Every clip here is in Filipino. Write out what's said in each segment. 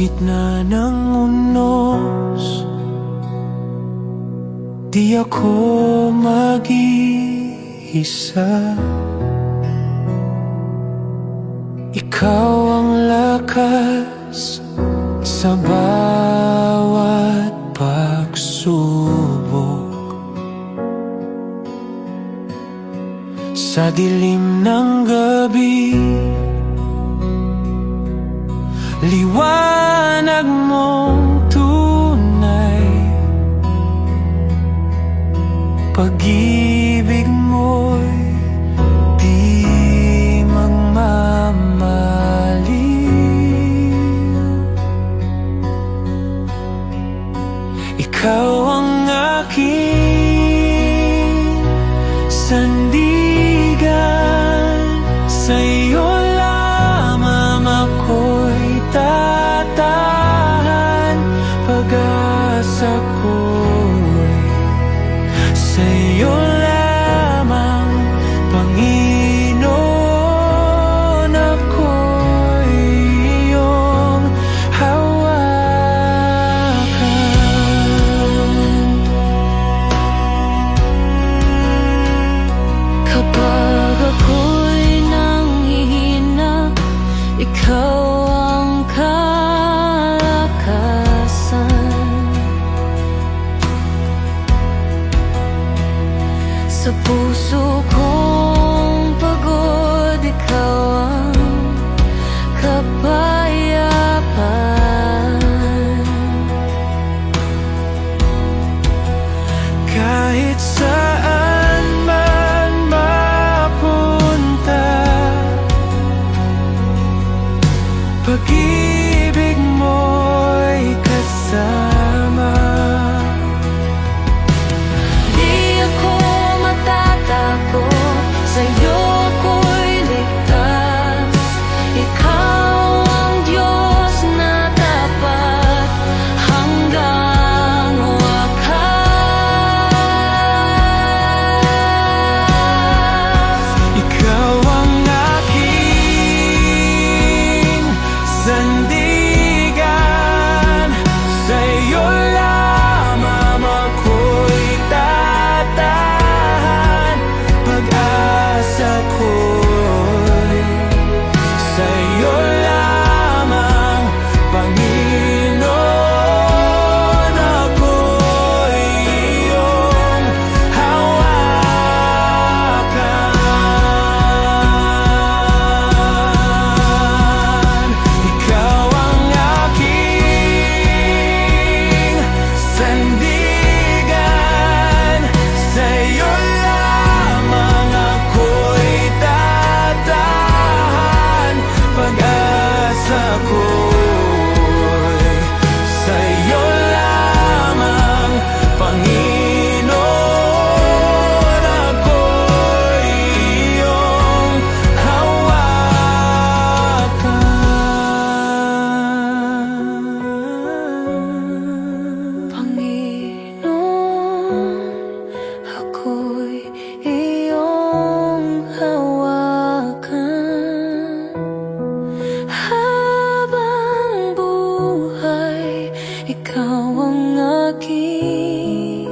gitna ng unos, di ako mag-iisa. Ikaw ang lakas sa bawat pagsubok. Sa dilim ng gabi, liwanag mong tunay. Pag-ibig mo'y di magmamaliw. Ikaw ang aking sandigan, sa'yo lamang ako'y tatahan. Pag-asa ko'y sa'yo lamang, Panginoon. Ako'y iyong hawakan. Kapag ako'y nanghihina, ikaw ang kalakasan. Sa puso kong pagod, ikaw ang kapayapaan. Kahit saan man mapunta, pag-ibig mo'y kasama. Di ako matatakot, sa'yo ako'y ligtas. Ikaw ang Diyos na tapat hanggang wakas. Ikaw ang aking sandigan, sa'yo lamang ako'y tatahan. Pag-asa ko'y sa'yo lamang, Panginoon. Ako'y iyong hawakan. Ikaw ang aking sandigan, sa'yo lamang ako'y tatahan. Pag-asa ko'y sa'yo lamang, Panginoon. Ako'y iyong hawakan. Panginoon, ako'y iyong hawakan. Habang buhay, ikaw ang aking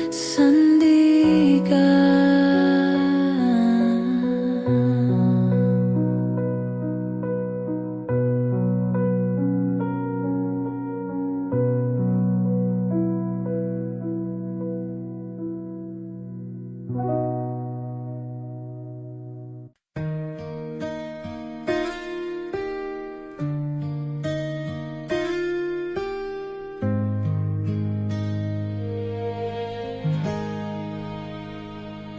sandigan.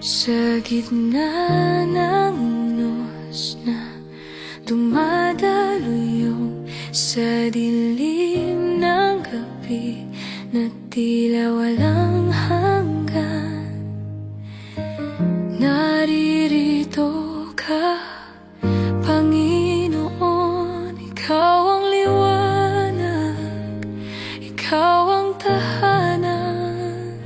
Sa gitna ng unos na dumadaloy sa dilim ng gabi na tila walang hanggan, naririto ka, Panginoon. Ikaw ang liwanag, ikaw ang tahanan.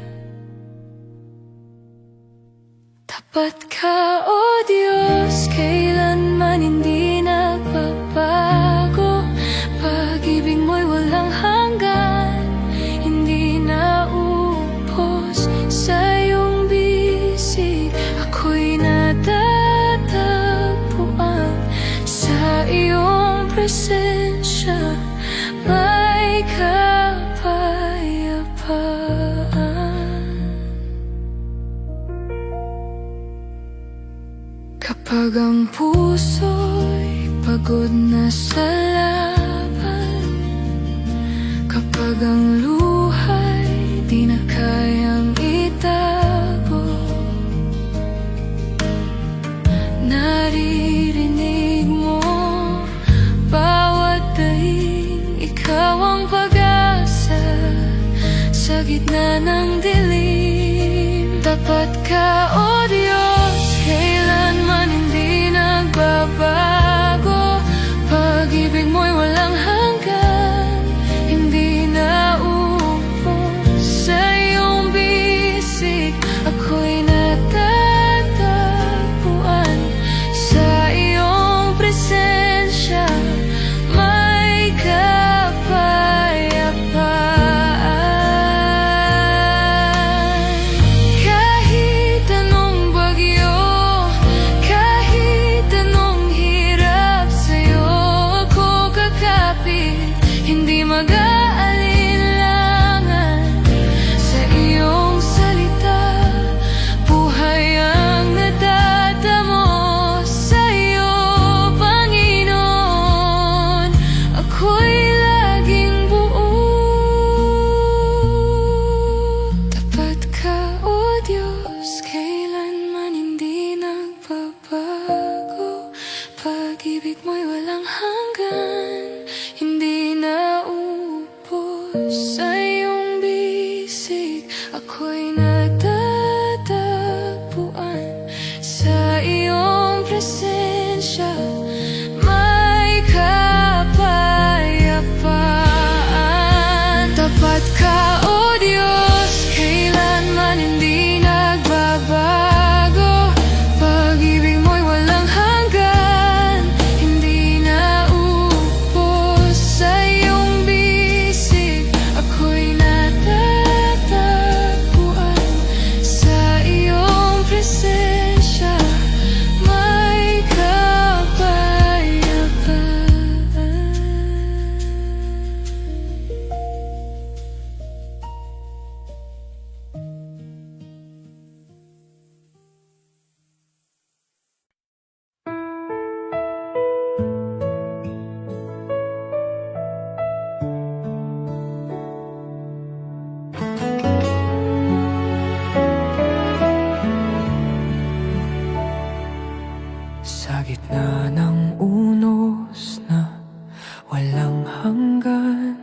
Tapat ka, O Diyos, kailanman hindi nagbabago. Pag Kapag ang puso'y pagod na sa laban, kapag ang luha'y di na kayang itago, naririnig mo bawat daing, ikaw ang pag-asa sa gitna ng dilim. Tapat ka, O Diyos, kailanman hindi nagbabago. Pag-ibig mo'y walang hanggan, hindi naubos. Sa iyong bisig ako'y natatagpuan, sa iyong presensya may kapayapaan. Kahit anong bagyo, kahit anong hirap, sa'yo ako kakapit, hindi mag-aalinlangan. Sa iyong salita, buhay ang natatamo. Sa iyo, Panginoon, ako'y laging buo. Tapat ka, O Diyos, kailanman hindi nagbabago. Pag-ibig mo'y walang hanggan, hindi naubos. Sa iyong bisig ako'y natatagpuan, sa iyong presensya may kapayapaan. Tapat ka, O Diyos, kailanman hindi nagbabago. Pag-ibig mo'y walang hanggan, hindi naubos. Sa iyong bisig ako'y natatagpuan, sa iyong presensya may kapayapaan. Sa gitna ng unos na walang hanggan,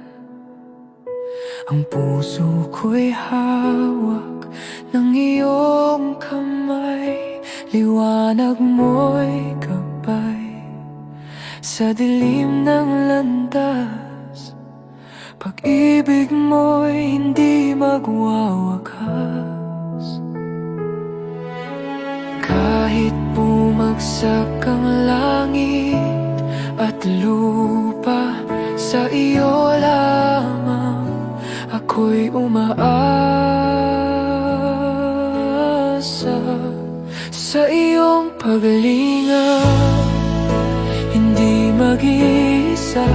ang puso ko'y hawak ng iyong kamay. Liwanag mo'y gabay sa dilim ng landas. Pag-ibig mo'y hindi magwawakas. Kahit bumagsak ang langit at lupa, sa iyo lamang ako'y umaasa. Sa iyong paglingap, hindi mag-iisa.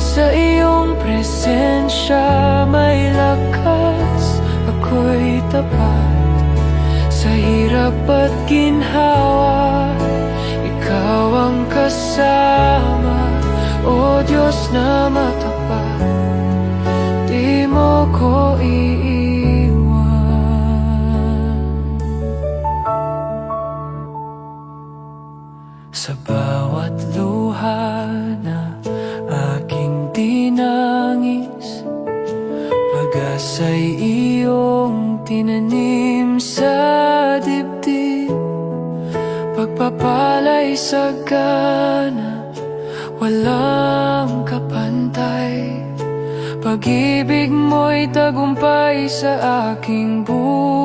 Sa iyong presensya may lakas, ako'y tapat. Sa hirap at ginhawa, ikaw ang kasama. O Diyos na matapat, di mo ko iiwan. Sa bawat luha na aking dinangis, pag-asa'y iyong tinanim sa dibdib. Pagpapala'y sagana, walang kapantay. Pag-ibig mo'y tagumpay sa aking buhay.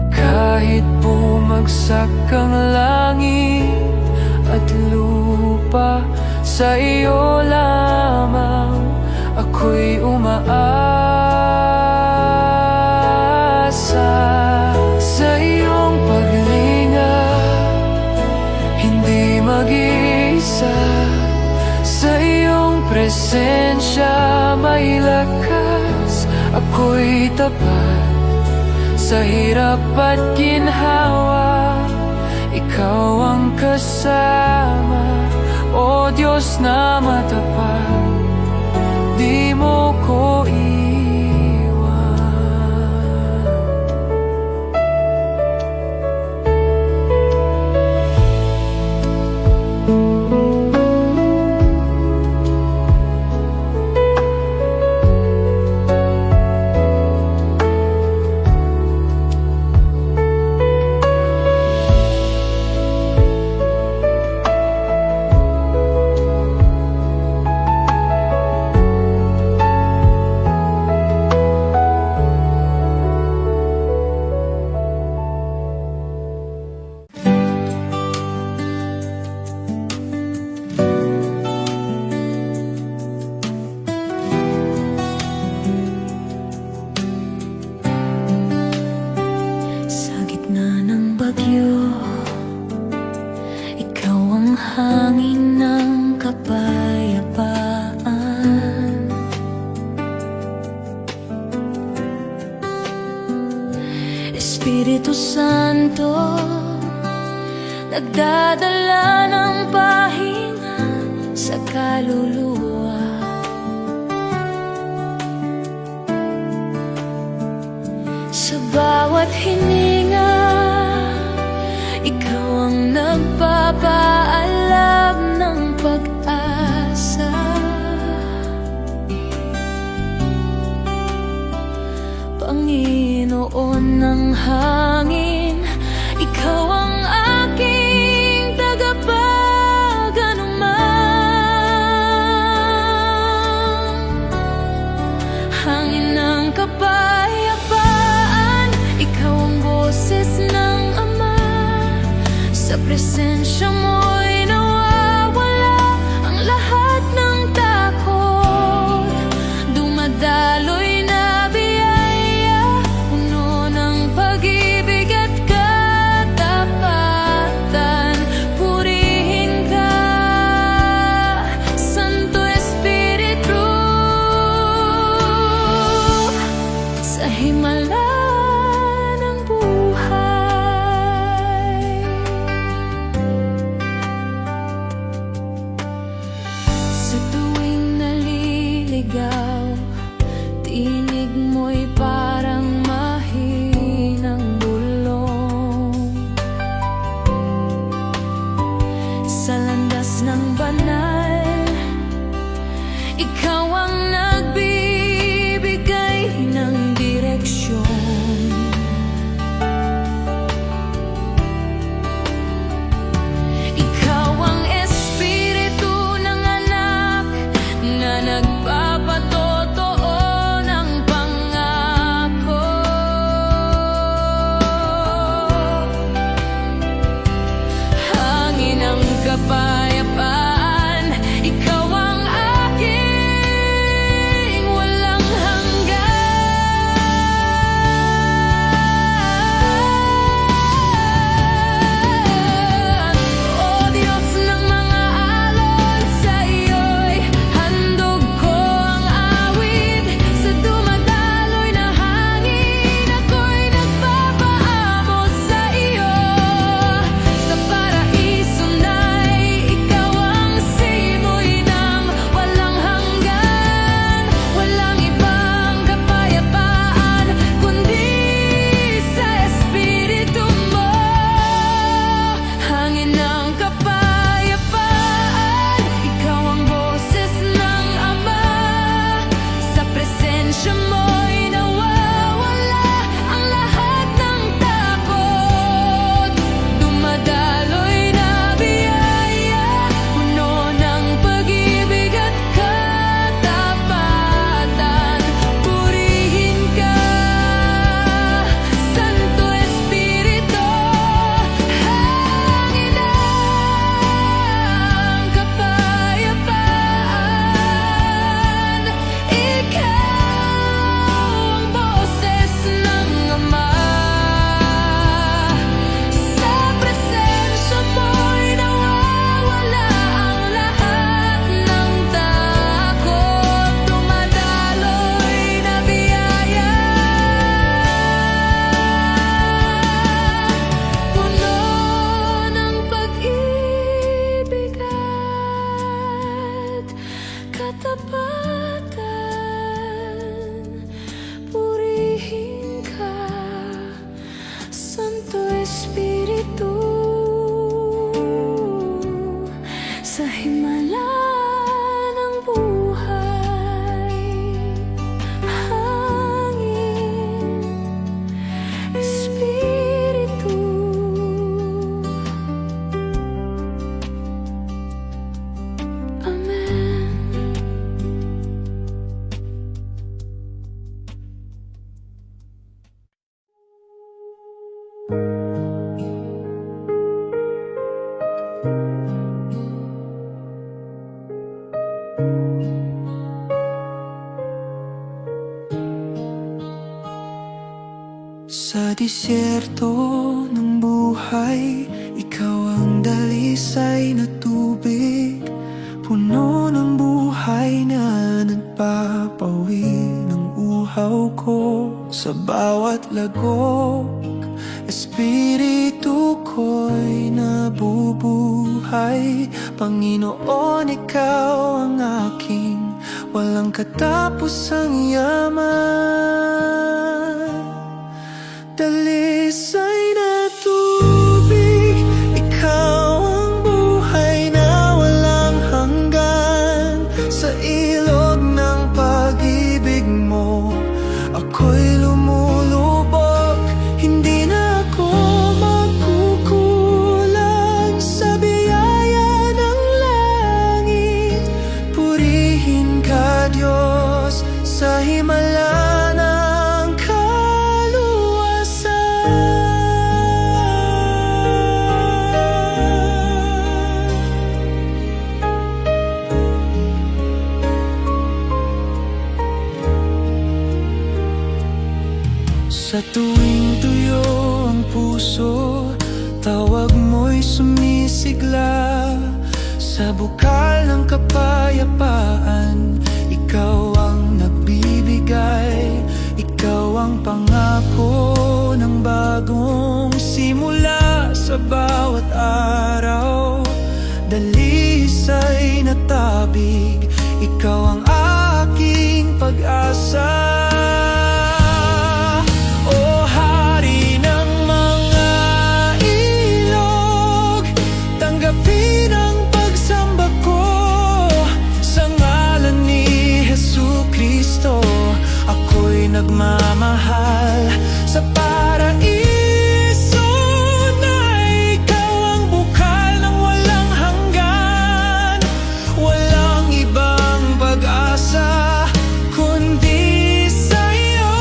Kahit bumagsak ang langit at lupa, sa iyo lamang ako'y umaasa. Sa iyong paglingap, hindi mag-isa. Sa iyong presensya may lakas, ako'y tapat. Sa hirap at ginhawa, ikaw ang kasama. O Diyos na matapat, di mo ko iwan. Sa gitna ng bagyo, ikaw ang hangin ng kapayapaan. Espiritu Santo, nagdadala ng pahinga sa kaluluwa. Sa bawat hininga, ikaw ang nagpapaalam ng pag-asa. Panginoon ng hangin, ikaw ang aking tagapag-anuman. Hangin ng kapayapaan, ikaw ang boses ng Ama. Sa presensya mo'y nawawala ang lahat ng takot. Dumadaloy na biyaya, puno ng pag-ibig at katapatan. Purihin ka, Santo Espiritu, sa himala ng buhay. Sa tuwing naliligaw, tinig mo'y parang mahinang bulong. Sa landas ng banal, ikaw ang nagbibigay ng direksyon. Ikaw ang espiritu ng anak na nagpapatotoo ng pangako. Hangin ng kapayapaan, ikaw ang aking walang hanggan. O Diyos ng mga alon, sa iyo'y handog ko. katapatan. Purihin ka, Santo Espiritu, sa himala ng buhay. Hangin, Espiritu, Amen. Sa disyerto ng buhay, ikaw ang dalisay na tubig, puno ng buhay na nagpapawi ng uhaw ko. Sa bawat lagok, Espiritu ko'y nabubuhay. Panginoon, ikaw ang aking walang katapusang yaman. Dalisay na tubig, ikaw ang buhay na walang hanggan. Sa ilog ng pag-ibig mo, ako'y lumulubog. Hindi na ako magkukulang sa biyaya ng langit. Purihin ka, Diyos, sa himala ng sa tuwing tuyo ang puso, tawag mo'y sumisigla. Sa bukal ng kapayapaan, ikaw ang nagbibigay. Ikaw ang pangako ng bagong simula sa bawat araw. Dalisay na tabig, ikaw ang aking pag-asa. Nagmamahal sa paraiso na ikaw ang bukal ng walang hanggan. Walang ibang pag-asa kundi sa'yo.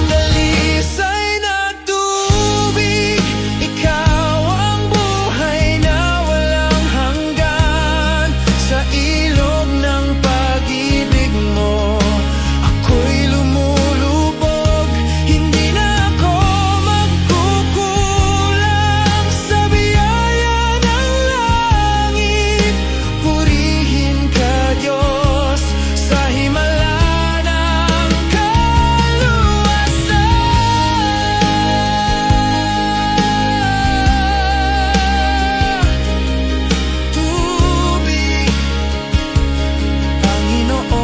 Dalisay na tubig, ikaw ang buhay na walang hanggan. Sa ilog ng pag-ibig mo, ako'y lumulubog. Hindi na ako magkukulang sa biyaya ng langit. Purihin ka, Diyos, sa himala ng kaluwasan. Tubig, Panginoon,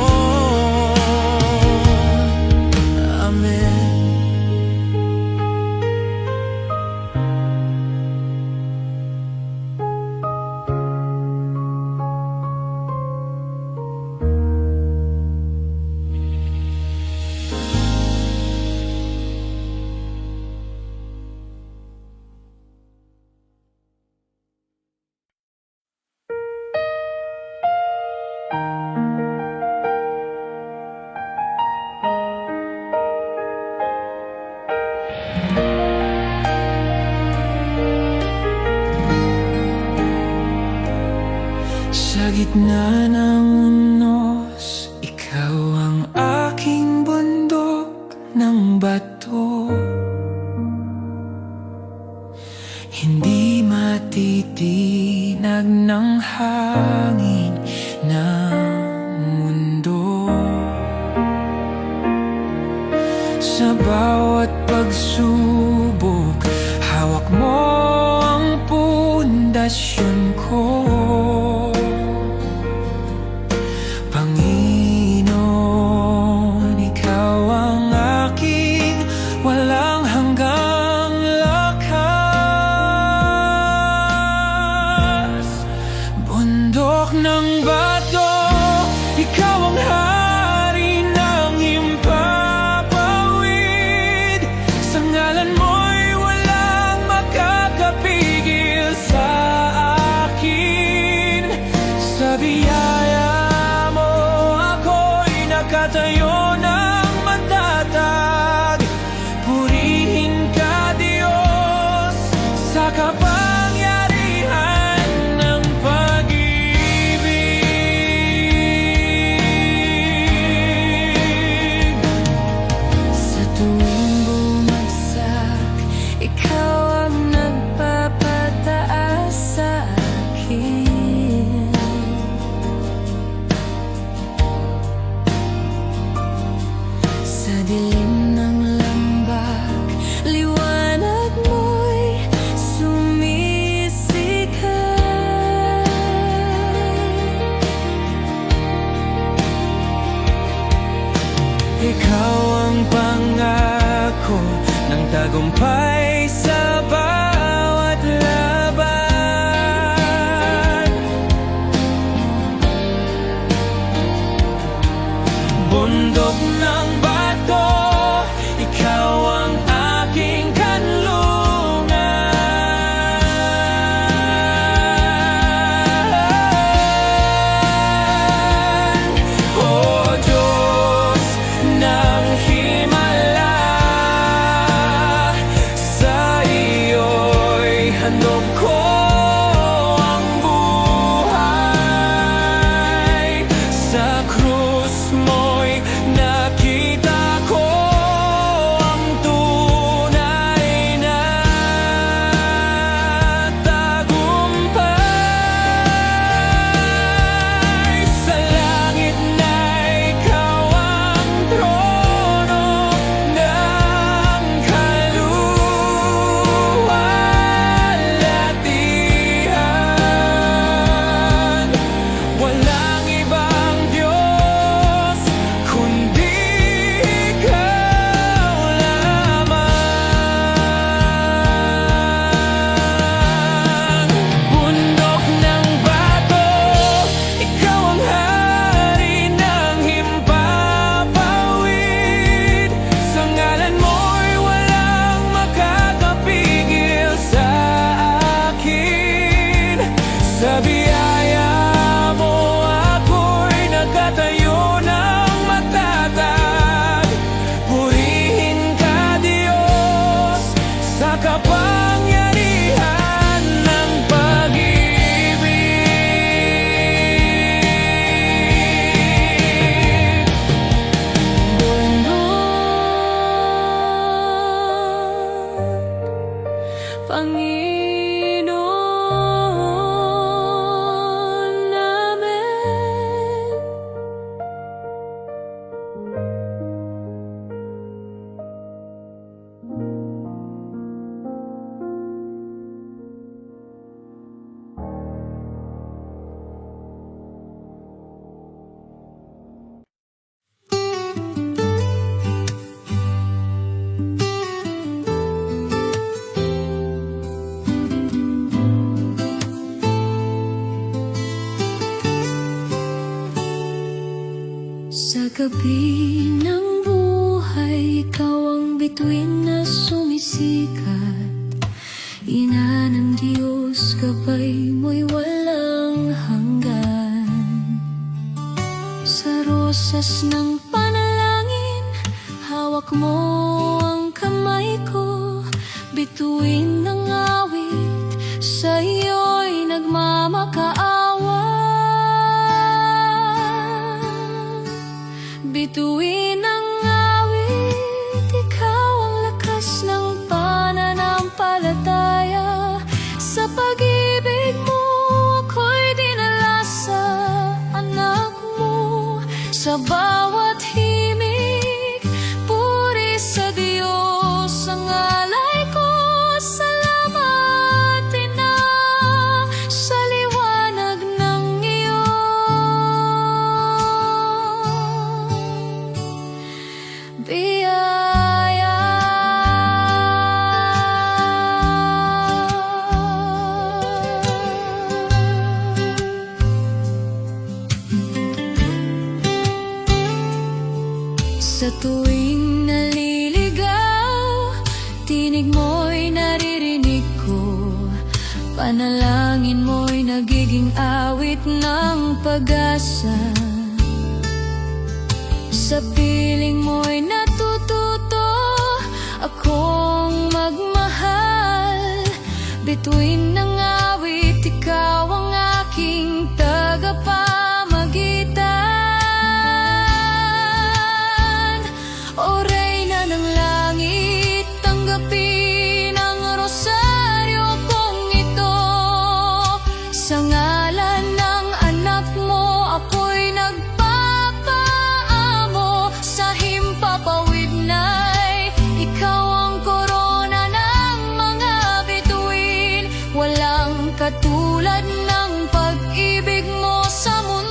Amen. Sa gitna ng unos, ikaw ang aking bundok ng bato. Hindi matitinag ng hangin ng mundo. Sa bawat pagsubok, hawak mo ang pundasyon ko. Bundok ng bato, ikaw ang hari ng himpapawid. Sa ngalan mo'y walang makakapigil sa akin. Sa biyaya mo ako'y nakatayo ng matatag. Purihin ka, Diyos, sa kapangyarihan ng pag-ibig. Sa tuwing bumagsak, ikaw ang nagpapataas sa akin. Sa dilim ng lambak, liwanag mo'y sumisikat. Ikaw ang pangako ng tagumpay sa bawat laban. Bundok ng bato, ikaw ang aking kanlungan. O Diyos ng himala, sa iyo'y handog ko ang buhay. Sa krus mo'y nakita ko ang tunay na tagumpay. Sa langit na ikaw ang trono ng kaluwalhatian. Walang ibang Diyos kundi ikaw lamang. Bundok ng bato, ikaw ang hari ng himpapawid. Sa ngalan mo'y walang makakapigil sa akin. Sa biyaya mo ako'y nakatayo ng matatag. Purihin ka, Diyos, sa kapangyarihan ng pag-ibig. Panginoon namin, sa gabi ng buhay, ikaw ang bituin na sumisikat. Ina ng Diyos, gabay mo'y walang hanggan. Sa rosas ng panalangin, hawak mo ang kamay ko. Bituin ng awit, sa iyo'y nagmamakaawa. Bituin ang awit, ikaw ang lakas ng pananampalataya. Sa pag-ibig mo ako'y dinala sa anak mo. Sa bawat Sa tuwing naliligaw, tinig mo'y naririnig ko. Panalangin mo'y nagiging awit ng pag-asa. Sa piling mo'y natututo akong magmahal. Bituin ng awit, ikaw ang aking tagapamagitan. O Reyna ng langit, tanggapin ang rosaryo kong ito. Sa ngalan ng anak mo, ako'y nagpapaamo. Sa himpapawid na'y ikaw ang korona ng mga bituin. Walang katulad ng pag-ibig mo sa mundo.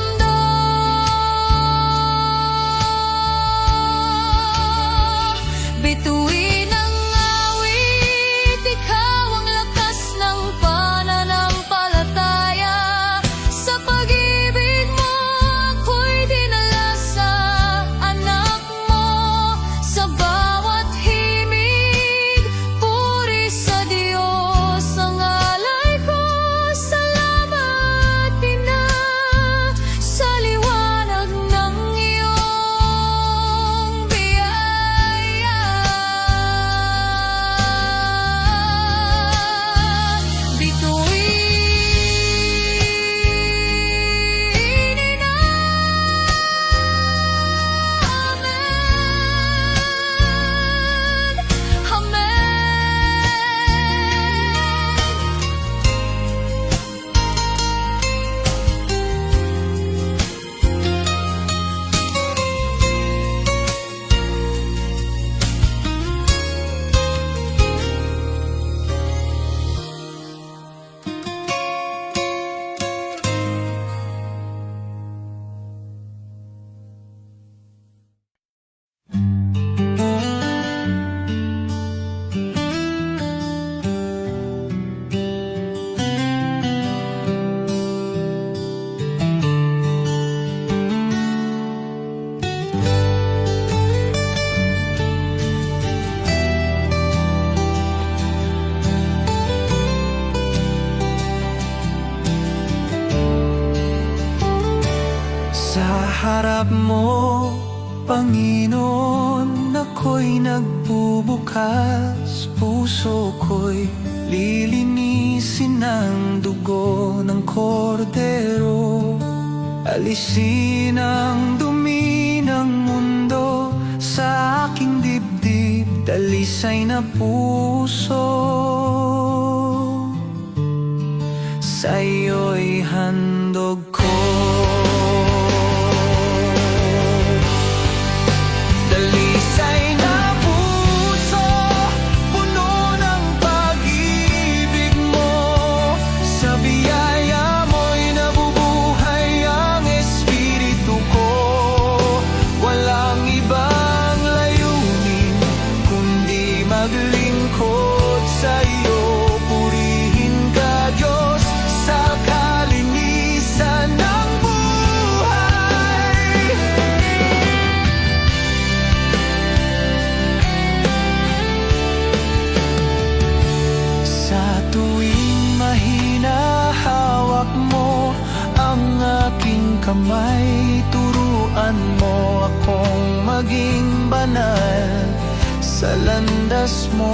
Bituin ang awit, ikaw ang lakas ng pananampalataya. Sa pag-ibig mo, ako'y dinala sa anak mo. Sa bawat himig, puri sa Diyos ang alay ko. Salamat, Ina, sa liwanag ng iyong biyaya. Bituin, Ina. Amen. Amen. Sa harap mo, Panginoon, ako'y nagbubukas. Puso ko'y lilinisin ng dugo ng kordero. Alisin ang dumi ng mundo sa aking dibdib, dalisay na puso. Sa'yo'y handog ko. Dalisay na puso, puno ng pag-ibig mo. Sa biyaya mo'y nabubuhay ang espiritu ko. Walang ibang layunin kundi maglingkod sa'yo. Purihin ka, Diyos, sa kalinisan ng buhay. Sa tuwing mahina, hawak mo ang aking kamay. Turuan mo akong maging banal sa landas mo.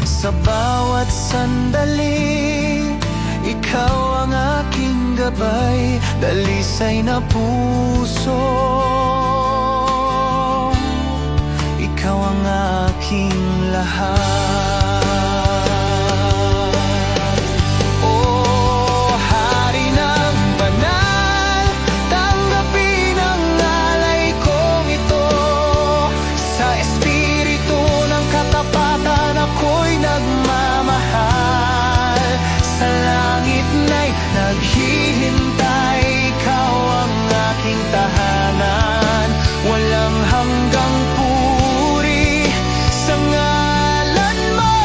Sa bawat sandali, ikaw ang aking gabay, dalisay na puso. Ikaw ang aking lahat. Oh, Hari ng banal, tanggapin ang alay kong ito. Sa espiritu ng katapatan ako'y nagmamahal. Sa langit na'y naghihintay, ikaw ang aking tahanan. Walang hanggang puri sa ngalan mo.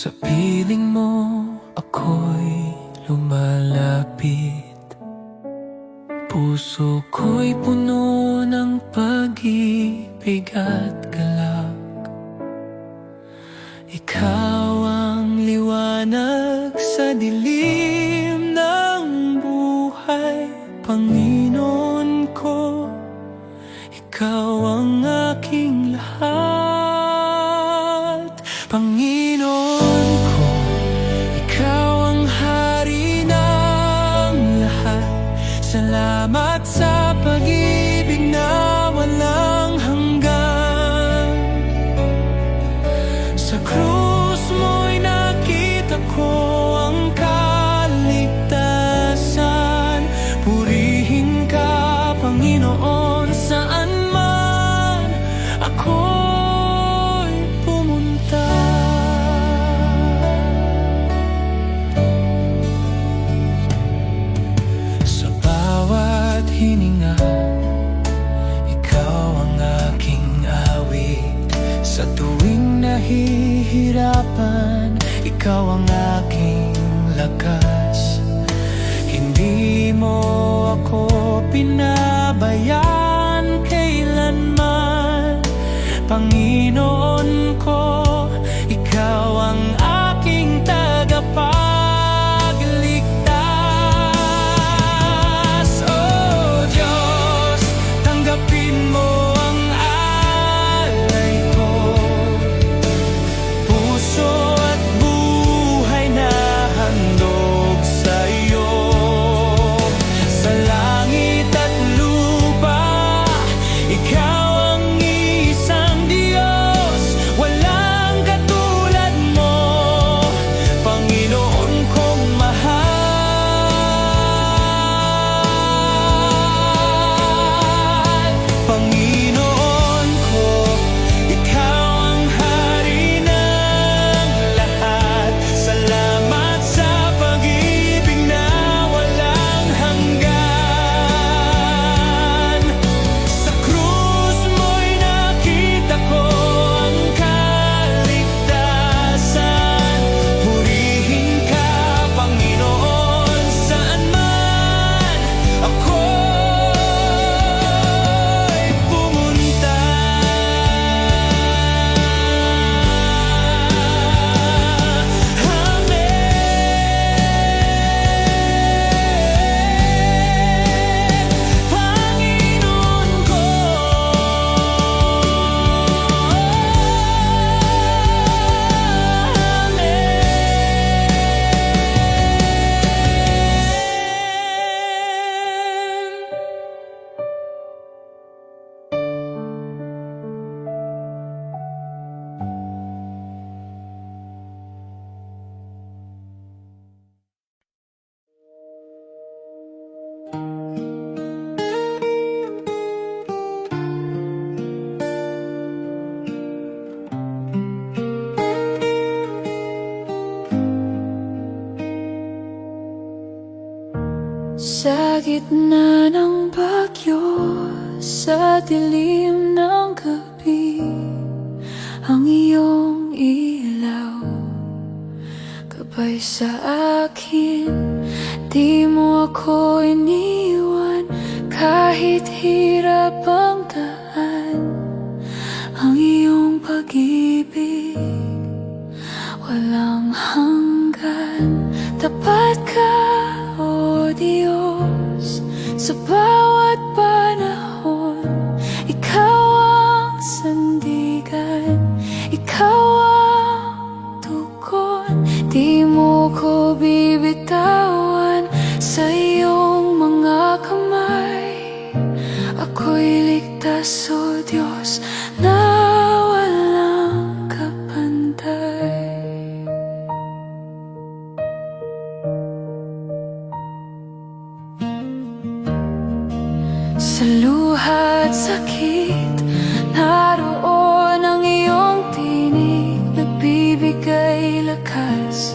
Sa piling mo ako'y lumalapit. Puso ko'y puno ng pag-ibig at galak. Ikaw ang liwanag sa dilim ng buhay, Panginoon ko. Ikaw ang aking lahat, Panginoon ko. Ikaw ang hari ng lahat. Salamat sa pag-ibig na walang hanggan. Sa krus mo'y nakita ko ang kaligtasan. Purihin ka, Panginoon, saan man ako'y pumunta. Sa bawat hininga, ikaw ang aking awit. Sa tuwing nahihirapan, ikaw ang aking lakas. Hindi mo ako pinabayaan kailanman, Panginoon ko. Ikaw ang aking tagapagligtas. Oh Diyos, tanggapin mo ang alay ko. Puso at buhay na handog sa iyo. Sa langit at lupa, ikaw ang isang Diyos. Walang katulad mo, Panginoon kong mahal. Panginoon ko, ikaw ang hari ng lahat. Salamat sa pag-ibig na walang hanggan. Sa krus mo'y nakita ko ang kaligtasan. Purihin ka, Panginoon, saan man ako'y pumunta. Panginoon ko. Sa gitna ng bagyo, sa dilim ng gabi, ang iyong ilaw gabay sa akin. Di mo ako iniwan kahit hirap ang daan. Ang iyong pag-ibig walang hanggan. Tapat ka, O Diyos, sa bawat panahon. Ikaw ang sandigan, ikaw ang tugon. Di mo ko bibitawan sa iyong mga kamay. Ako'y ligtas, O Diyos, na walang kapantay. Sa luha at sakit, naroon ang iyong tinig, nagbibigay lakas.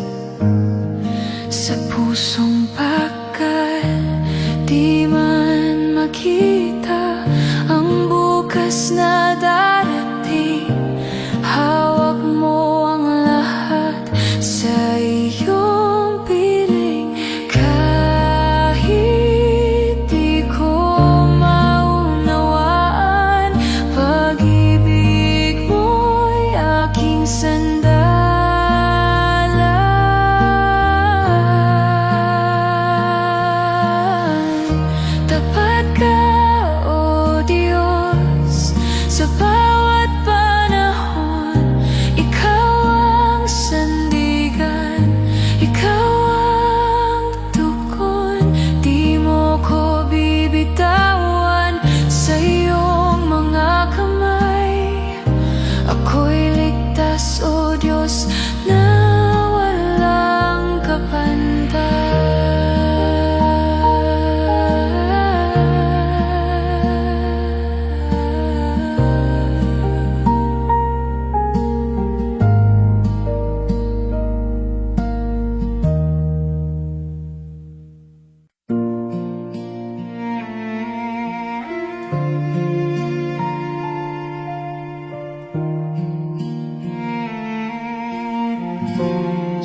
Sa pusong bakal, di man makita ang bukas na darating. Hawak mo ang lahat Sa bawat panahon, ikaw ang sandigan, ikaw ang tukon. Di mo ko bibitawan sa iyong mga kamay. Ako'y ligtas, O Diyos, na walang kapantay.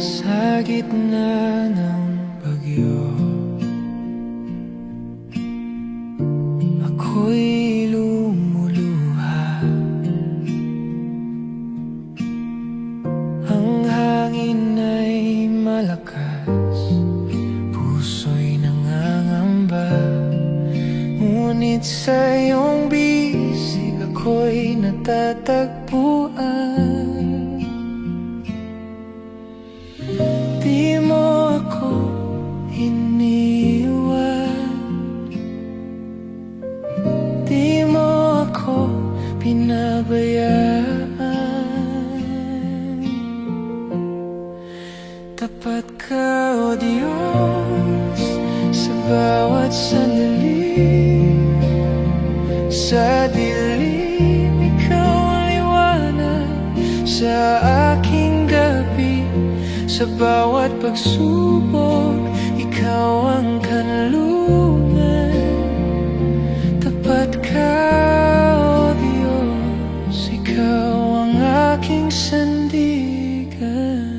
Sa gitna ng bagyo, ako'y lumuluha. Ang hangin ay malakas, puso'y nangangamba. Ngunit sa iyong bisig ako'y natatagpuan. Di mo ako iniwan, di mo ako pinabayaan. Tapat ka, O Diyos, sa bawat sandali. Sa dilim, ikaw ang liwanag sa aking gabi. Sa bawat pagsubok, ikaw ang kanlungan. Tapat ka, O Diyos, ikaw ang aking sandigan.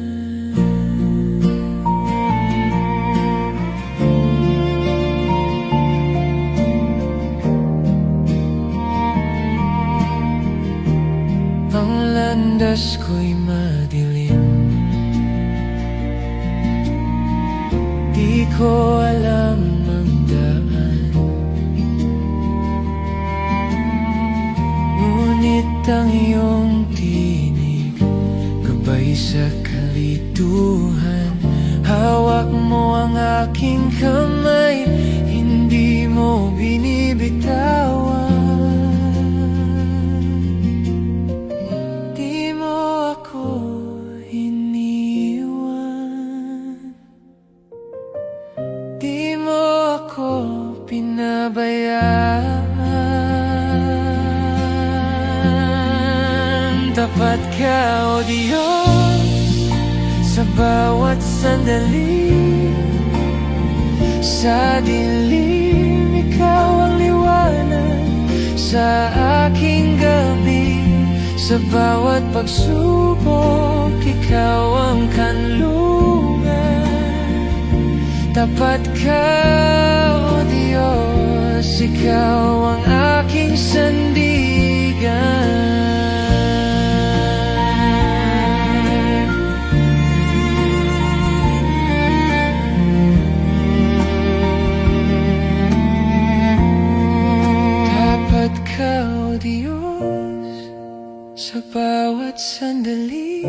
Ang landas ko'y madilim, di ko alam ang daan. Ngunit ang iyong tinig, gabay sa kalituhan. Hawak mo ang aking kamay, hindi mo binibitawan. Di mo ako iniwan, di mo ako pinabayaan. Tapat ka, O Diyos, sa bawat sandali. Sa dilim, ikaw ang liwanag sa aking gabi. Sa bawat pagsubok, ikaw ang kanlungan. Tapat ka, O Diyos, ikaw ang aking sandigan. Tapat ka, O Diyos, sa bawat sandali.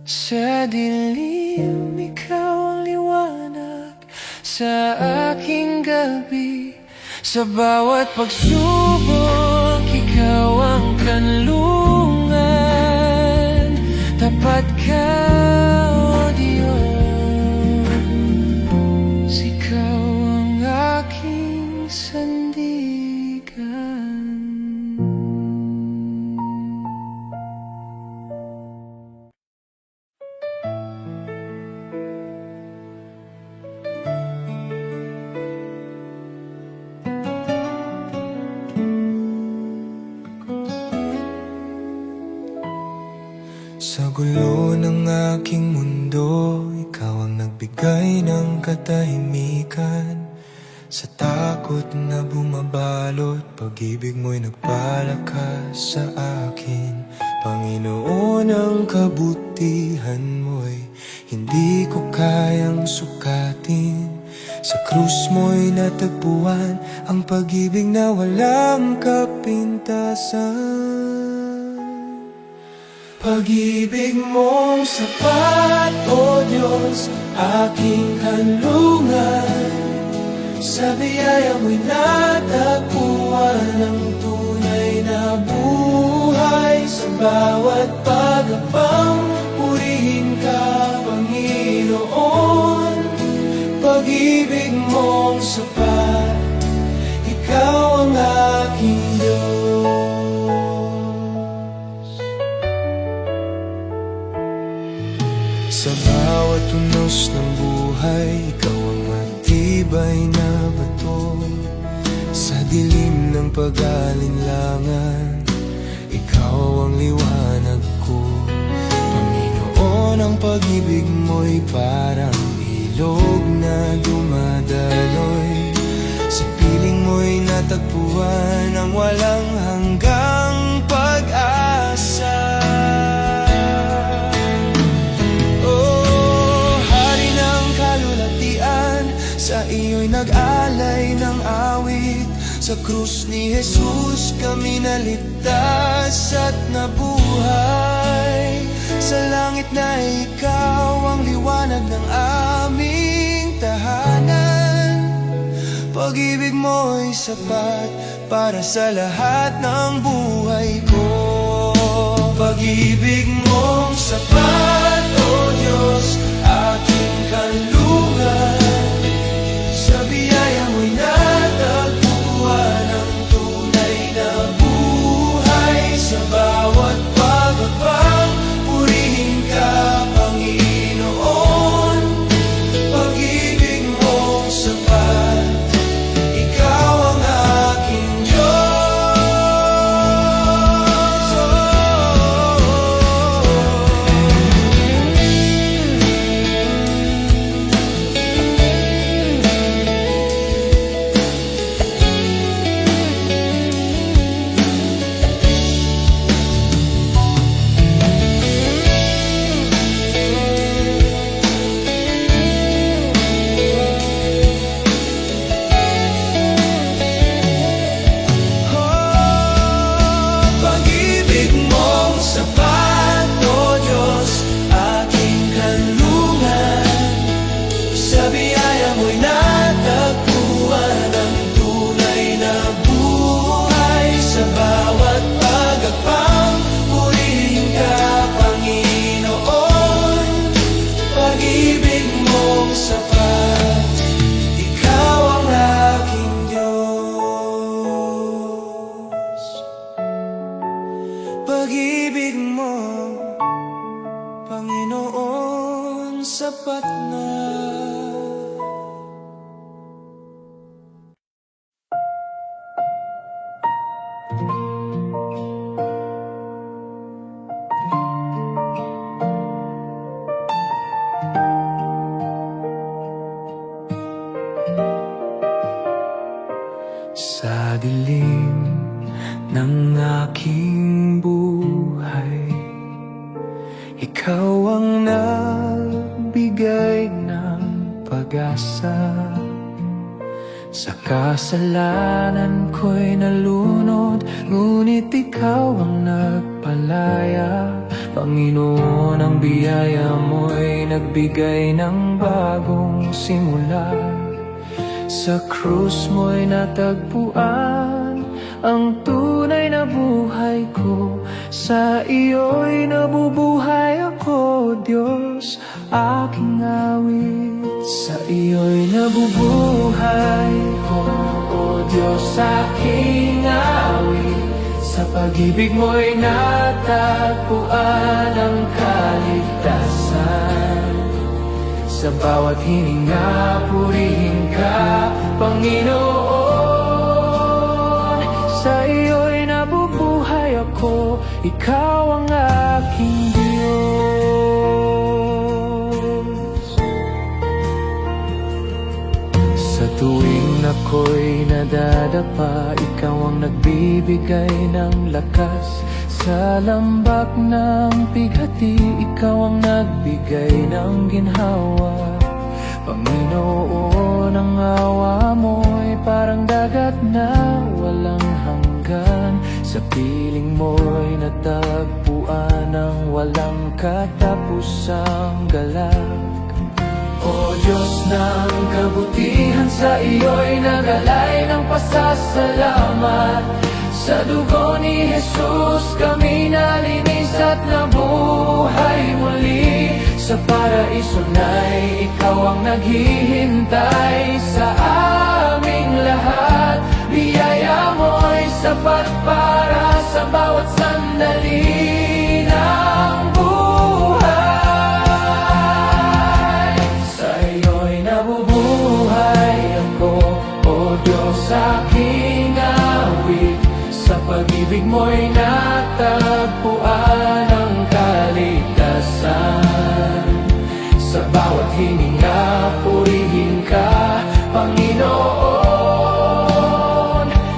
Sa dilim, ikaw ang liwanag sa aking gabi. Sa bawat pagsubok, ikaw ang kanlungan. Tapat ka, O Diyos, ikaw ang aking sandigan. Sa gulo ng aking mundo, ikaw ang nagbigay ng katahimikan. Sa takot na bumabalot, pag-ibig mo'y nagpalakas sa akin. Panginoon, ang kabutihan mo'y hindi ko kayang sukatin. Sa krus mo'y natagpuan ang pag-ibig na walang kapalit. kapintasan. Pag-ibig mong sapat, O Diyos, aking kanlungan. Sa biyaya mo'y natagpuan ang tunay na buhay. Sa bawat pagkapang, purihin ka, Panginoon. Pag-ibig mong sapat, ikaw ang aking Diyos. Sa bawat tunos ng buhay, ikaw ang matibay na bato. Sa dilim ng pag-alinlangan, ikaw ang liwanag ko. Panginoon, ang pag-ibig mo'y parang ilog na dumadaloy. Sa piling mo'y natagpuan ang walang hanggang pag-asa. Sa iyo'y nag-alay ng awit. Sa krus ni Jesus kami naligtas at nabuhay. Sa langit na ikaw ang liwanag ng aming tahanan. Pag-ibig mo'y sapat para sa lahat ng buhay ko. Pag-ibig mong sapat, O Diyos, aking kanlungan. Sa biyaya mo'y natagpuan ang tunay na buhay. Sa bawat pagkakang, purihin ka, Panginoon. Pag-ibig mong sapat, ikaw ang aking Diyos. Pag-ibig mong sapat, O Diyos, aking kanlungan. Sa biyaya mo'y natagpuan ang tunay na buhay. Sa bawat pagkakang, purihin ka, Panginoon. Pag-ibig mong sapat, ikaw ang aking Diyos. Pag-ibig mo, Panginoon, sapat na. Sa dilim ng aking buhay, ikaw ang nagbigay ng pag-asa. Sa kasalanan ko'y nalunod, ngunit ikaw ang nagpalaya. Panginoon, ang biyaya mo'y nagbigay ng bagong simula. Sa krus mo'y natagpuan ang tunay na buhay ko. Sa iyo'y nabubuhay ako, Diyos, aking awit. Sa iyo'y nabubuhay ko, O Diyos, aking awit. Sa pag-ibig mo'y natagpuan ang kaligtasan. Sa bawat hininga, purihin ka, Panginoon. Sa iyo'y nabubuhay ako, ikaw ang aking Diyos. Sa tuwing ako'y nadadapa, ikaw ang nagbibigay ng lakas. Sa lambak ng pighati, ikaw ang nagbigay ng ginhawa. Panginoon, ang awa mo'y parang dagat na walang hanggan. Sa piling mo'y natagpuan ng walang katapusang galak. O Diyos ng kabutihan, sa iyo'y nagalay ng pasasalamat. Sa dugo ni Jesus kami nalinis at nabuhay muli. Sa paraiso na'y ikaw ang naghihintay sa aming lahat. Biyaya mo'y sapat para sa bawat sandali ng buhay. Sa iyo'y nabubuhay ako, O Diyos, aking awit. Sa pag-ibig mo'y natagpuan ang kaligtasan. Sa bawat hininga, purihin ka, Panginoon.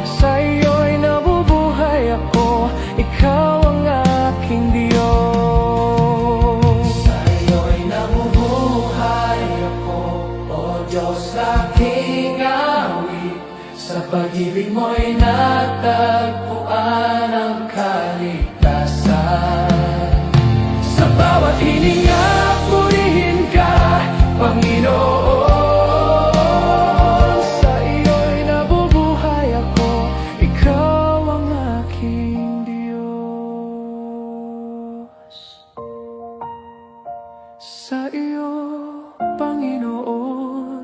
Sa iyo'y nabubuhay ako, ikaw ang aking Diyos. Sa iyo'y nabubuhay ako, O Diyos, aking awit. Sa pag-ibig mo'y natagpuan ang kaligtasan. Sa bawat hininga, purihin ka, Panginoon. Sa iyo'y nabubuhay ako, ikaw ang aking Diyos. Sa iyo, Panginoon,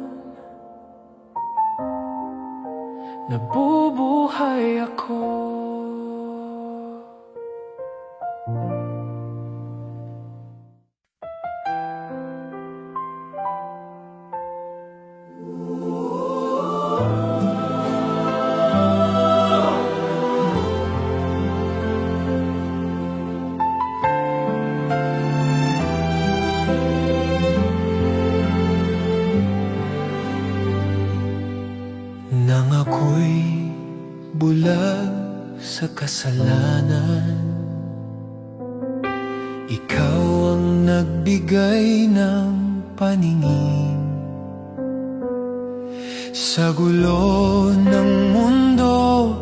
nabubuhay ako. Nang ako'y bulag sa kasalanan, ikaw ang nagbigay ng paningin. Sa gulo ng mundo,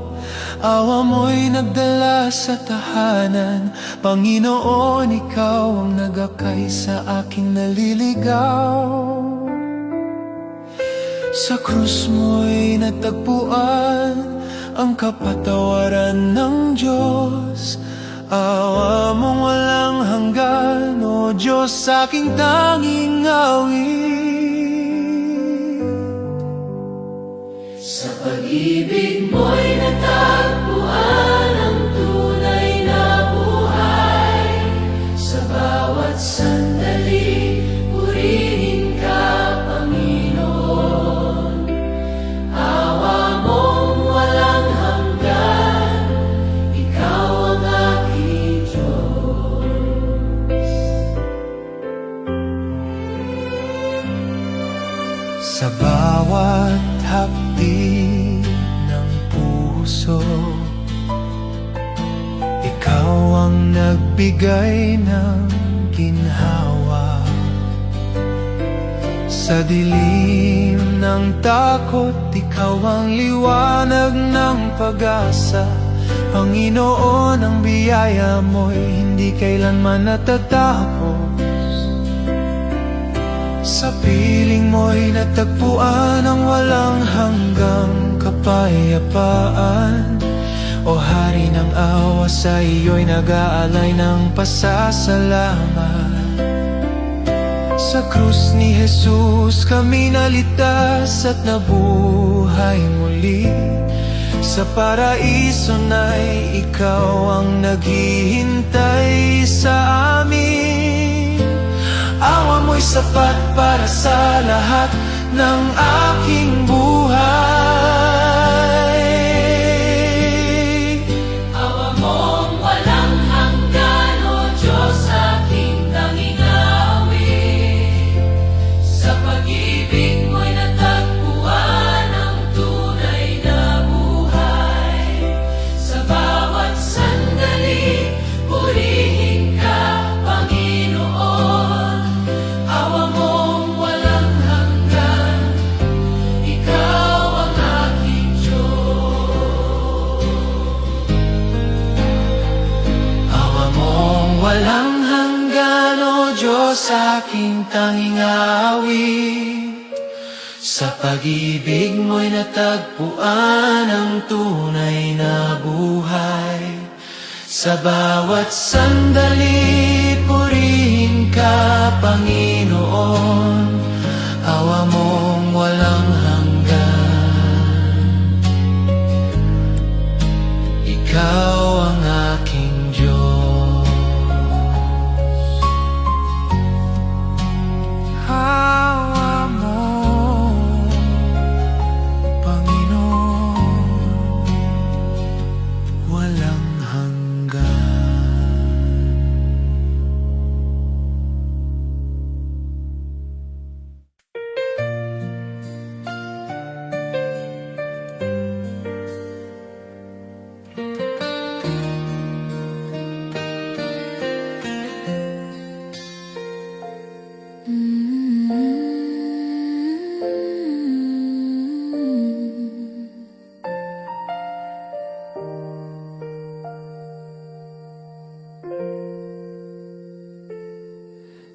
awa mo'y nagdala sa tahanan. Panginoon, ikaw ang nagakay sa aking naliligaw. Sa krus mo'y natagpuan ang kapatawaran ng Diyos. Awa mong walang hanggan, O Diyos, aking tanging awit. Sa pag-ibig mo'y natagpuan ang tunay na buhay. Sa bawat sandali, purihin ka, Panginoon. Awa mong walang hanggan, ikaw ang aking Diyos. Sa bawat hapdi ng puso, ikaw ang nagbigay ng ginhawa. Sa dilim ng takot, ikaw ang liwanag ng pag-asa. Panginoon, ang biyaya mo'y hindi kailanman natatapos. Sa piling mo'y natagpuan ang walang hanggang kapayapaan. O Hari ng awa, sa iyo'y nag-aalay ng pasasalamat. Sa krus ni Jesus kami nalitas at nabuhay muli. Sa paraiso na'y ikaw ang naghihintay sa amin. Awa mo'y sapat para sa lahat ng aking buhay. Awa mong walang hanggan, O Diyos, aking tanging awit. Sa pag-ibig mo'y natagpuan ang tunay na buhay. Sa bawat sandali, purihin ka, Panginoon. Awa mong walang hanggan, Diyos, aking tanging awit. Sa pag-ibig mo'y natagpuan ang tunay na buhay. Sa bawat sandali, purihin ka, Panginoon. Awa mong walang hanggan. Ikaw ang aking Diyos. Awa mo, Panginoon, walang hanggan.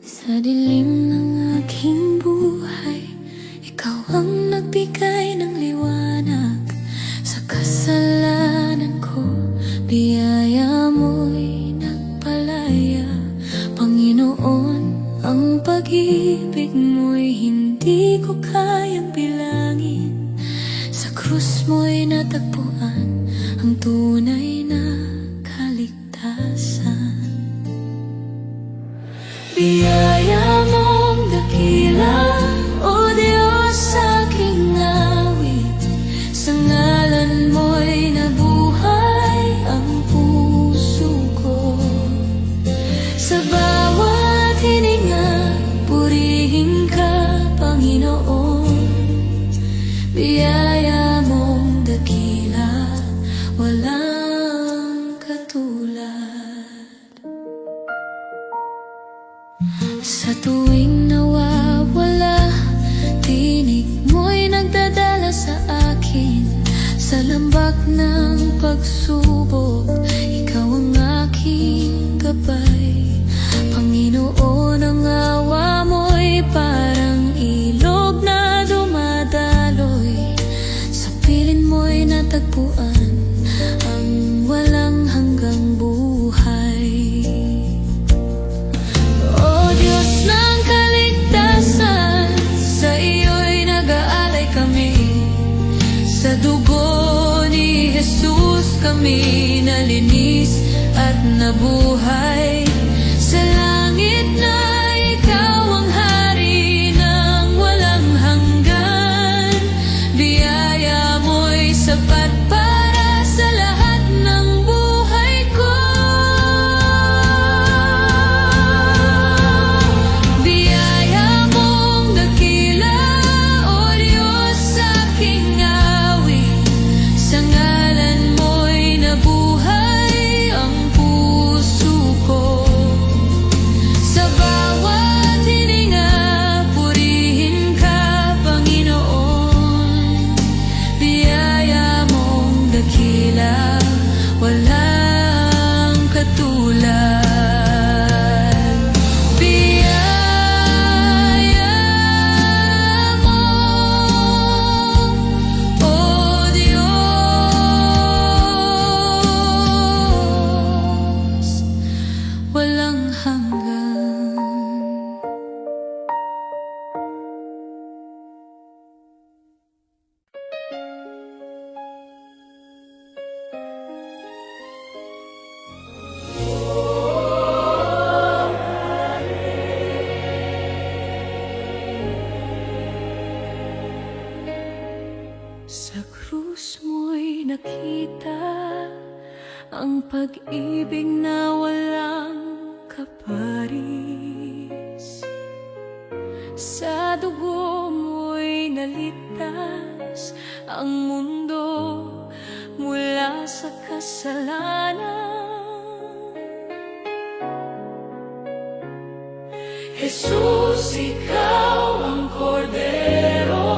Sa dilim ng aking buhay, ikaw ang nagbigay ng liwanag. Sa kasalanan ko, biyaya mo'y nagpalaya. Panginoon, ang pag-ibig mo'y hindi ko kayang bilangin. Sa krus mo'y natagpuan ang tunay na kaligtasan. Biyaya mong dakila, O Diyos, aking awit. Sa ngalan mo'y nabuhay ang puso ko. Sa bawat hininga, purihin ka, Panginoon. Biyaya mong dakila, walang katulad. Sa tuwing nawawala, tinig mo'y nagdadala sa akin. Sa lambak ng pagsubok, ikaw ang aking gabay. Panginoon, ang awa mo'y parang ilog na dumadaloy. Sa piling mo'y natagpuan ang walang hanggang buhay. O Diyos ng kaligtasan, sa iyo'y nag-aalay kami. Sa dugo ni Jesus kami nalinis at nabuhay. Sa langit na ikaw ang hari ng walang hanggan. Biyaya mo'y sapat para sa lahat ng buhay ko. Biyaya mong dakila, O Diyos, aking awit. Sa ngalan mo'y nabuhay ang puso ko. Sa bawat hininga, purihin ka, Panginoon. Biyaya mong dakila, walang katulad. Biyaya mo, O Diyos, walang hanggan. Sa krus mo'y nakita ang pag-ibig na walang kaparis. Sa dugo mo'y naligtas ang mundo mula sa kasalanan. Jesus, ikaw ang kordero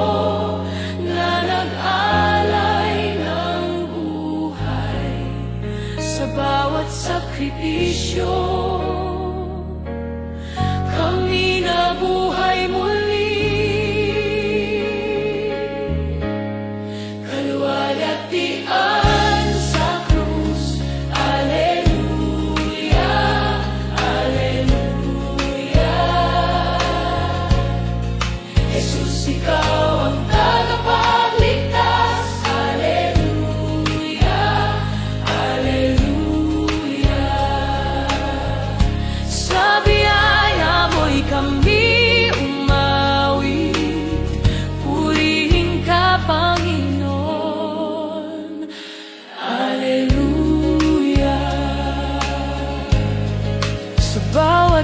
na nag-alay ng buhay. Sa bawat sakripisyo, kami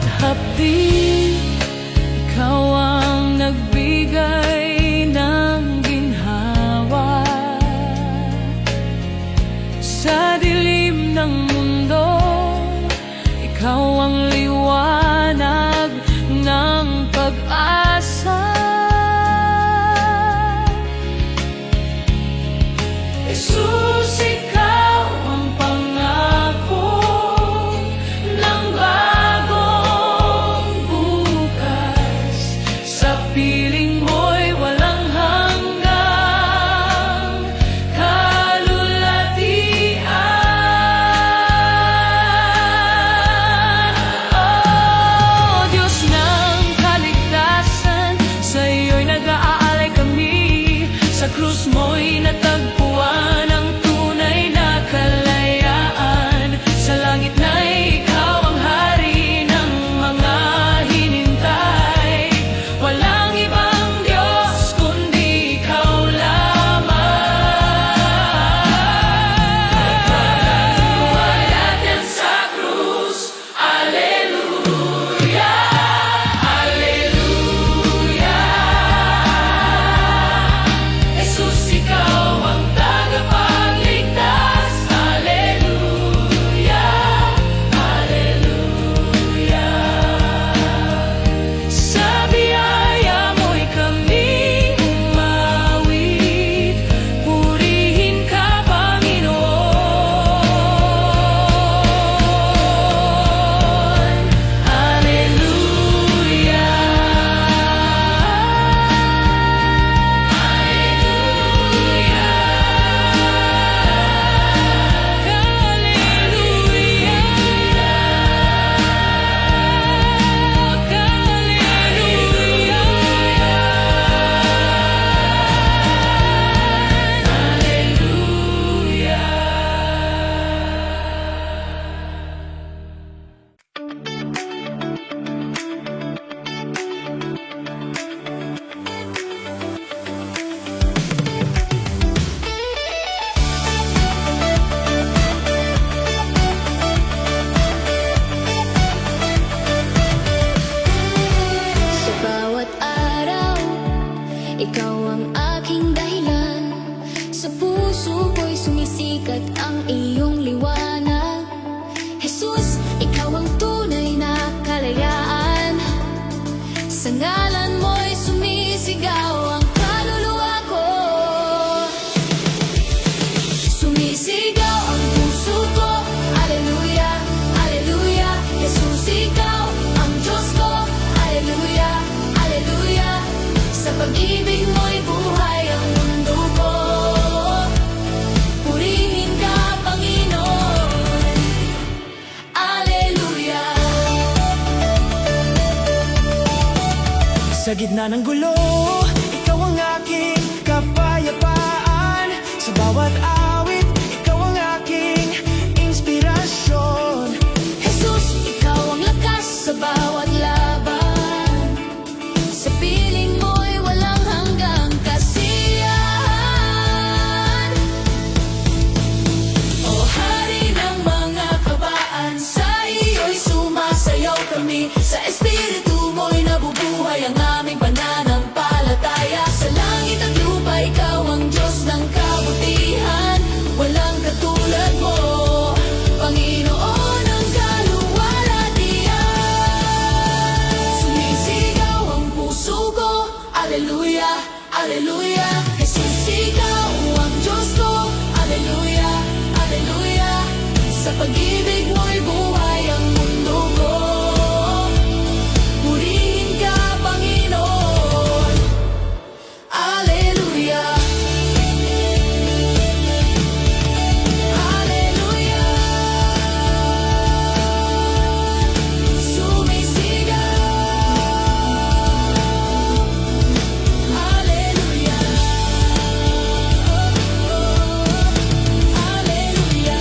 bawat hapdi, ikaw ang nagbigay ng ginhawa. Sa dilim ng mundo, ikaw ang liwanag ng pag-asa. Jesus, ikaw ang pangako ng bagong bukas. Sa piling mo'y walang hanggang kalulatian. Oh, Diyos ng kaligtasan, sa iyo'y nag-aalay kami. Sa krus mo'y natagpuan ang tunay na kalayaan. Sa langit na'y ikaw ang hari ng mga hinintay. Walang ibang Diyos kundi ikaw lamang. Nagpapalagay sa krus, Alleluia, Alleluia. Jesus, ikaw ang tagapagligtas. Alleluia, Alleluia. Sa biyaya mo'y kami umawit. Purihin ka, Panginoon. Alleluia, Sa bawat araw, ikaw ang aking dahilan. Sa puso ko'y sumisikat ang iyong liwanag. Jesus, ikaw ang tunay na kalayaan. Sa ngalan mo'y sumisigaw ang kaluluwa ko. Sumisigaw ang puso ko. Alleluia, Alleluia. Jesus, ikaw ang Diyos ko. Alleluia, Alleluia. Sa pag-ibig mo'y buhay ang mundo ko. Purihin ka, Panginoon. Alleluia. Sa gitna ng gulo, ikaw ang aking kapayapaan. Sa bawat awit, ikaw ang aking inspirasyon. Jesus, ikaw ang lakas sa bawat laban. Sa piling mo'y walang hanggang kasiyahan. O Hari ng mga kabaan, sa iyo'y sumasayaw kami. Sa espiritu mo'y nabubuhay ang aming pananampalataya. Sa langit at lupa, ikaw ang Diyos ng kabutihan. Walang katulad mo, Panginoon ng kaluwalhatian. Sumisigaw ang puso ko. Alleluia, Alleluia. Jesus, ikaw ang Diyos ko. Alleluia, Alleluia. Sa pag-ibig mo'y buhay ang mundo ko. Purihin ka, Panginoon. Alleluia, Alleluia. Sumisigaw. Alleluia, Alleluia.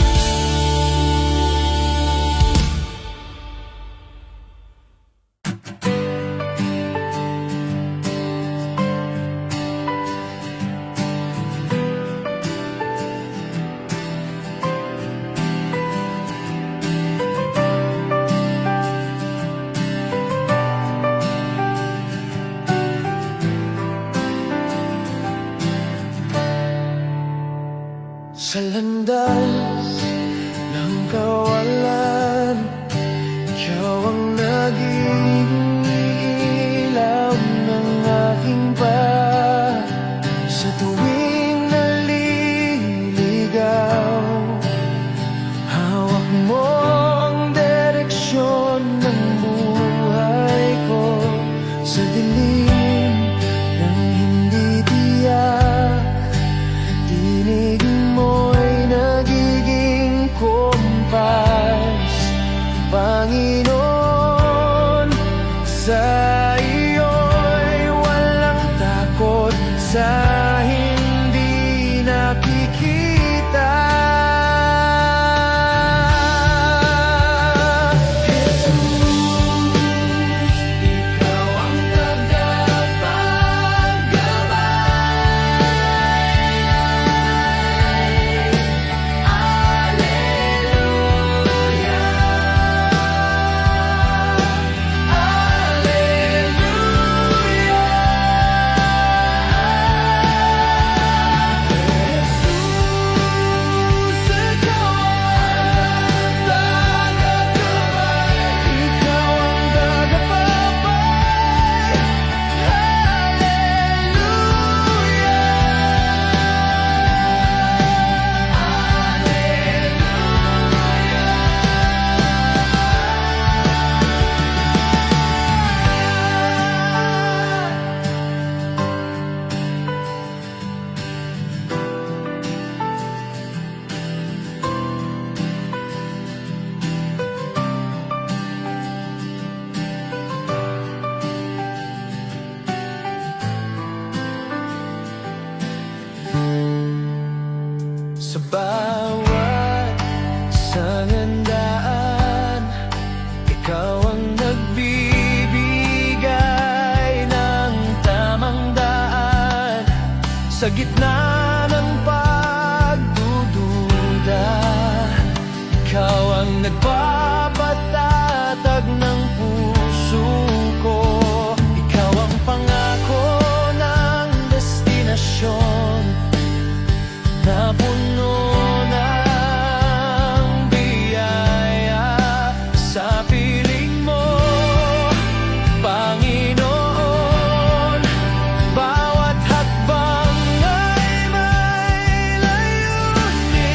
Sa gitna ng pagdududa, ikaw ang nagpapatatag ng puso ko. Ikaw ang pangako ng destinasyon na puno ng biyaya. Sa piling mo, Panginoon, bawat hakbang ay may layunin.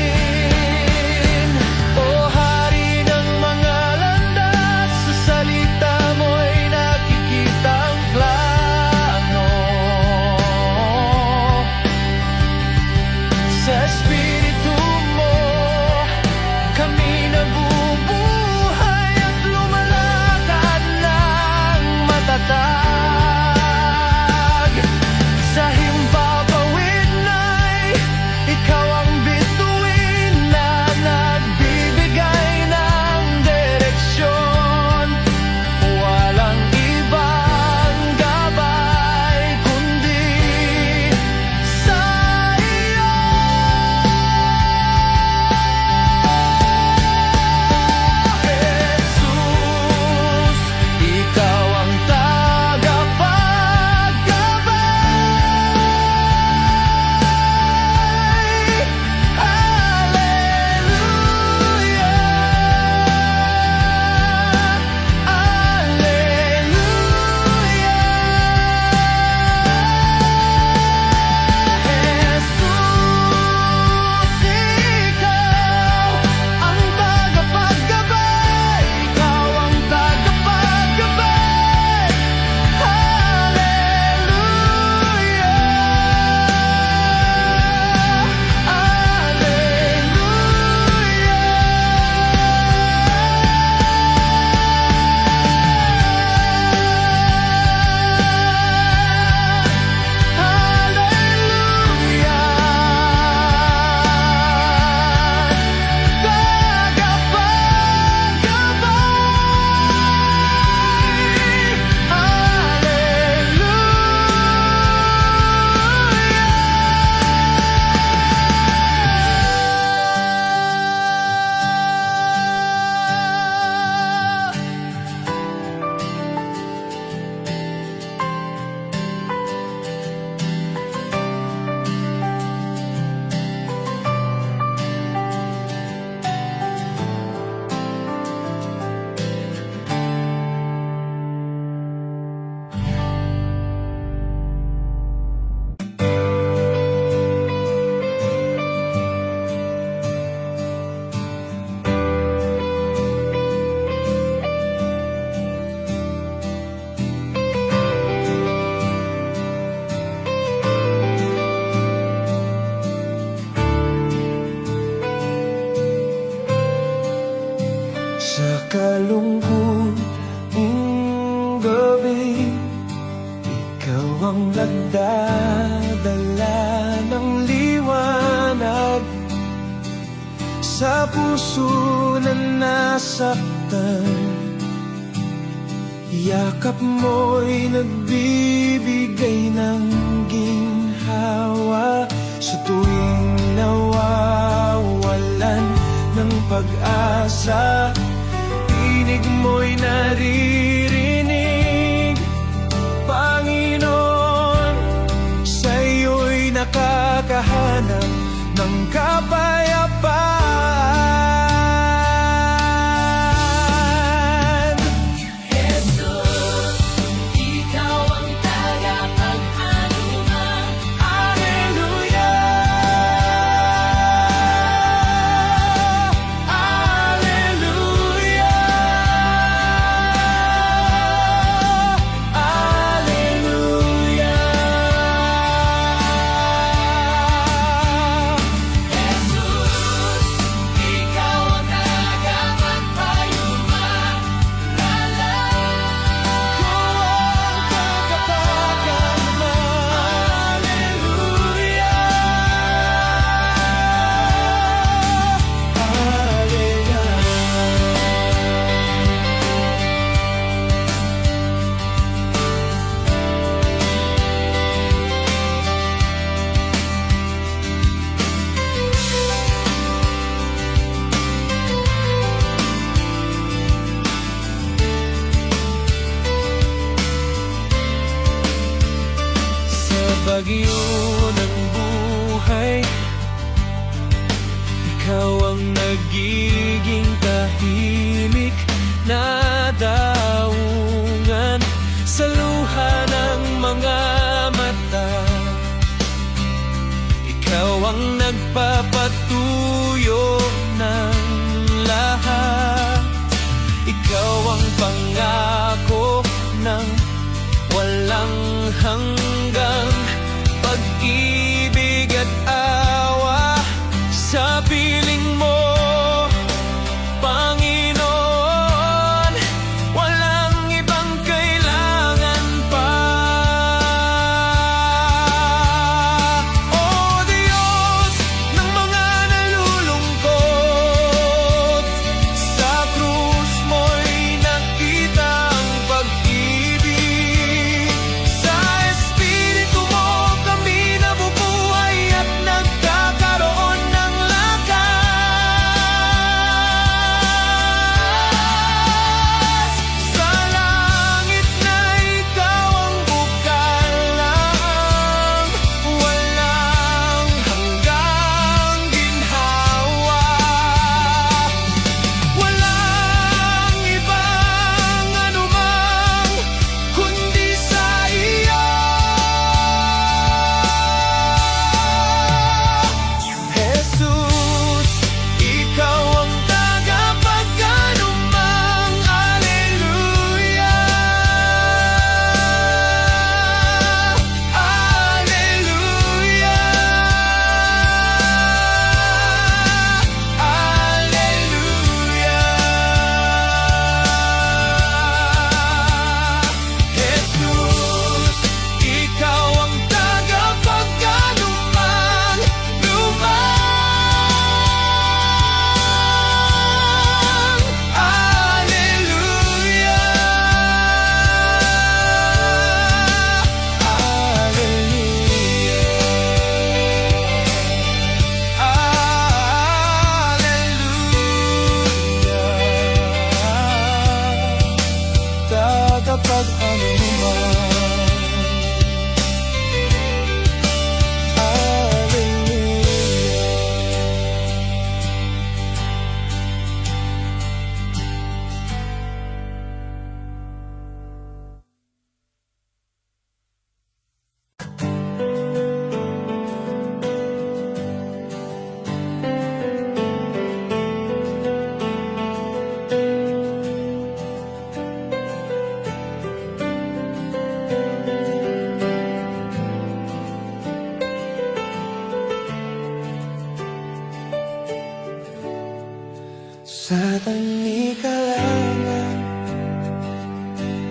O Hari ng mga landas, sa salita mo'y nakikita ang plano. Sa Espiritu mo, kami nabubuhay at lumalakad ng matatag. Sa himpapawid na'y ikaw ang bituin na nagbibigay ng direksyon. Walang ibang gabay kundi sa iyo. Jesus, ikaw ang tagapaggabay. Hallelujah, hallelujah. Jesus, ikaw ang tagapaggabay. Ikaw ang tagapaggabay. Sa kalungkuting gabi, ikaw ang nagdadala ng liwanag. Sa puso na nasaktan, yakap mo'y nagbibigay ng ginhawa. Sa tuwing nawawalan ng pag-asa, tinig mo'y naririnig. Panginoon, sa'yo'y nakakahanap ng kapayapaan. Jesus, ikaw ang tagapag-anuman. Hallelujah, hallelujah. bagyo ng buhay. Ikaw ang nagiging tahimik na daungan sa luha ng mga mata. Ikaw ang nagpapatuyo ng lahat. Ikaw ang pangako ng walang hanggang pag-ibig at awa sa piling mo, Panginoon. Walang ibang kailangan pa. O Diyos ng mga nalulungkot, sa krus mo'y nakita ang pag-ibig. Sa Espiritu mo kami nabubuhay at nagkakaroon ng lakas. Sa langit na ikaw ang bukalang walang hanggang ginhawa. Walang ibang anumang kundi sa iyo. Jesus, ikaw ang tagapagkanumang. Alleluia, Alleluia, Alleluia. Jesus, ikaw ang tagapagkanumang lumang. Alleluia, Alleluia, tagapagkanumang. Sa tanikalangan,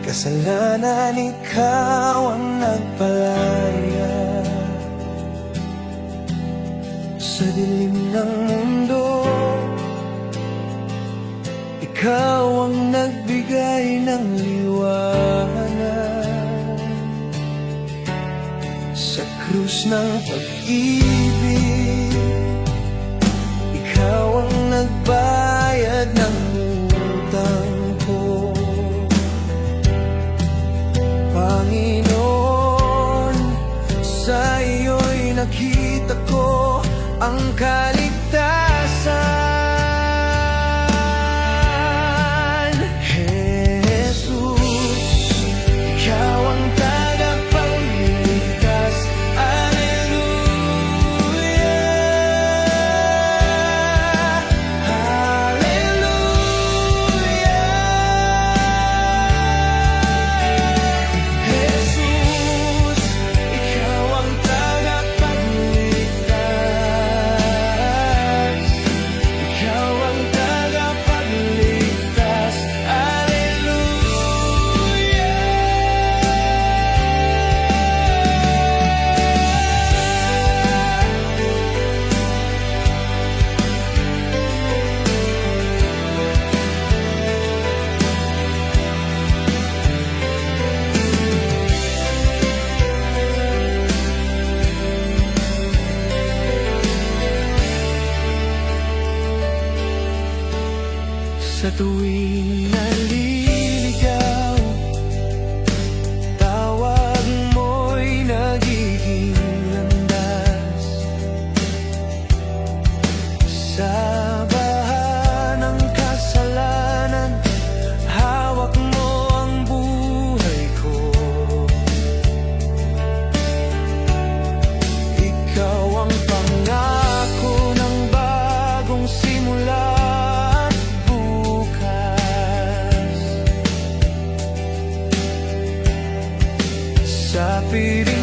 kasalanan ikaw ang nagpalaya. Sa dilim ng mundo, ikaw ang nagbigay ng liwanag. Sa krus ng pag-ibig, ikaw ang nagbayad ng utang ko. Panginoon, sa iyo'y nakita ko ang kaligtasan. Jesus, ikaw ang tagapagligtas. Alleluia, Alleluia. Jesus, ikaw ang tagapagligtas. Ikaw ang tagapagligtas. Alleluia. Sa tuwing naliligaw, tawag mo'y nagiging Espiritu